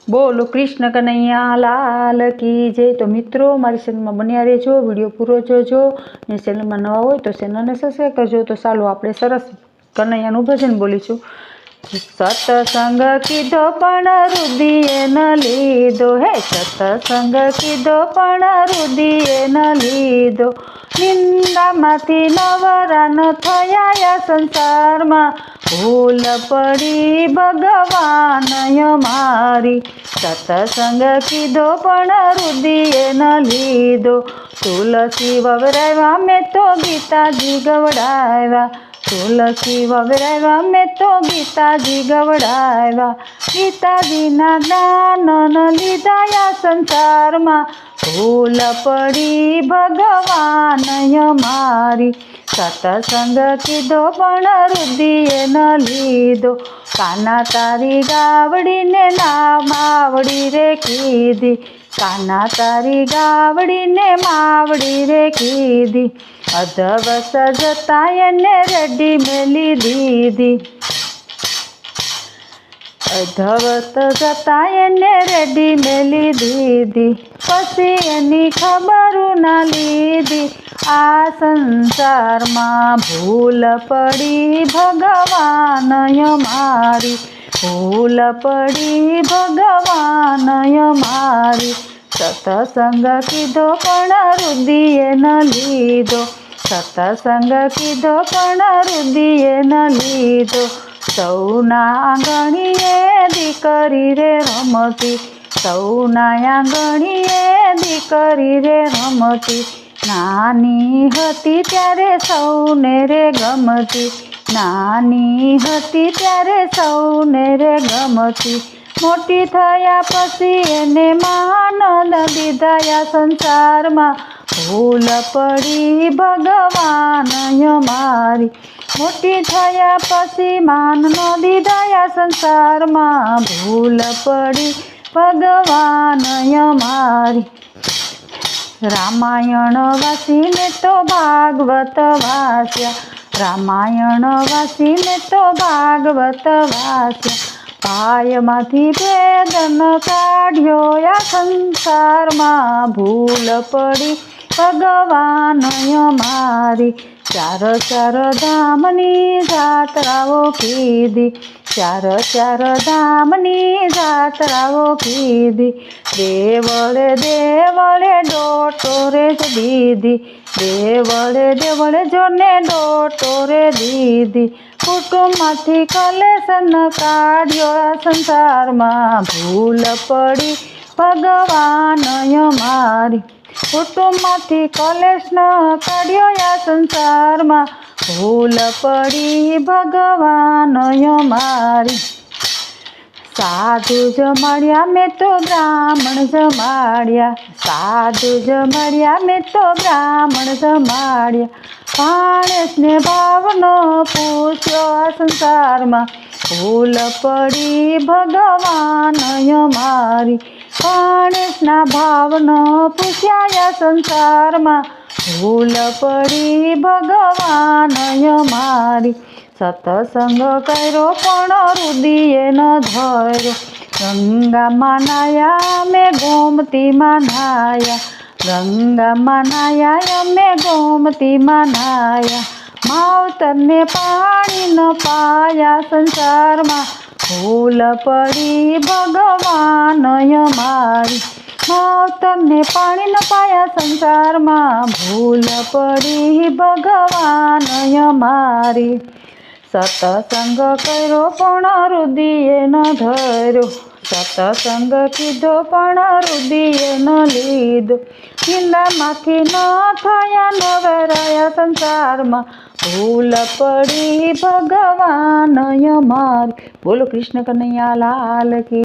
બોલો કૃષ્ણ કનૈયા લાલ કી જય। તો મિત્રો મારી ચેનલમાં બન્યા રહેજો, વિડીયો પૂરો જોજો ને ચેનલમાં નવા હોય તો ચેનલને સબસ્ક્રાઈબ કરજો। તો ચાલો આપણે સરસ કનૈયાનું ભજન બોલીશું। સત્સંગ કીધો પણ રુદિએ ન લીધો, હે સત્સંગ કીધો પણ રુદિએ ન લીધો। નિંદામાંથી નવરા ન થયા સંસારમાં, ભૂલ પડી ભગવાન મારી। સત્સંગ કીધો પણ રુદિએ ન લીધો, તુલસી વવરાવ્યા મેં તો ગીતાજી ગવડાવ્યા। તુલસી વવરાવ્યા મેં તો ગીતાજી ગવડાવ્યા। ગીતાજીના જ્ઞાન ન લીધા સંસારમાં, ભૂલ પડી ભગવાન મારી। સત્સંગ કીધો પણ રુદિએ ન લીધો, કાના તારી ગાવડીને ના માવડી રે કીધી। કાના તારી ગાવડીને માવડી રે કીધી, અધવસ જતા એને રેડી મેલી દીધી। અધવસ જતા એને રેડી મેલી દીધી, પછી એની ખબર ના લીધી। આ સંસારમાં ભૂલ પડી ભગવાન મારી, ભૂલ પડી ભગવાન મારી। સત્સંગ કીધો પણ રુદિએ ન લીધો, સત્સંગ કીધો પણ રુદિએ ન લીધો। સૌના આંગણીએ દીકરી રે રમતી, સૌના આંગણીએ દીકરી રે રમતી। નાની હતી ત્યારે સૌને રે ગમતી, નાની હતી ત્યારે સૌને રે ગમતી। મોટી થયા પછી એને માન ન દીધા સંસારમાં, ભૂલ પડી ભગવાન મારી। મોટી થયા પછી માન ન દીધા સંસારમાં, ભૂલ પડી ભગવાન મારી। રામાયણ વાસીને તો ભાગવત વાસ્યા, રામાયણ વાસીને તો ભાગવત વાસ્યા। ભાઈમાંથી ભેદન કાઢ્યો આ સંસારમાં, ભૂલ પડી ભગવાન મારી। ચાર ચાર ધામની જાત્રાઓ કીધી, ચાર ચાર ધામની જાત્રાઓ કીધી। દેવળે દેવળે ડોટોરે દીધી, દેવળે દેવળે જોને ડોટોરે દીધી। કુટુંબમાંથી કલેશન કાઢ્યો સંસારમાં, ભૂલ પડી ભગવાન મારી। કુટુંબમાંથી કલેશ કાઢ્યો સંસારમાં, ભૂલ પડી ભગવાન મારી। સાધુ જમાડ્યા મેં તો બ્રાહ્મણ જમાડ્યા, સાધુ જમાડ્યા મેં તો બ્રાહ્મણ જમાડ્યા। માણસને ભાવનો પૂછ્યો સંસારમાં, ભૂલ પડી ભગવાન મારી। માણસના ભાવનો પૂછ્યા સંસારમાં, ભૂલ પડી ભગવાન મારી। સત્સંગ કર્યો પણ રુદિએ ન ધર્યો, ગંગામાં નાયા મેં ગોમતીમાં નાયા, ગંગામાં નાયા મેં ગોમતીમાં નાયા। માવતરને પાણી ન પાયા સંસારમાં, ભૂલ પડી ભગવાન મારી। માવતરને પાણી ન પાયા સંસારમાં, ભૂલ પડી ભગવાન મારી। સત્સંગ કર્યો પણ રુદિએ ન ધર્યો, સત્સંગ કીધો પણ રુદિએ ન લીધો। નિંદામાંથી ન થયા નવરાયા સંસારમાં, ભૂલ પડી ભગવાન મારી। બોલો કૃષ્ણ કનૈયા લાલ કી।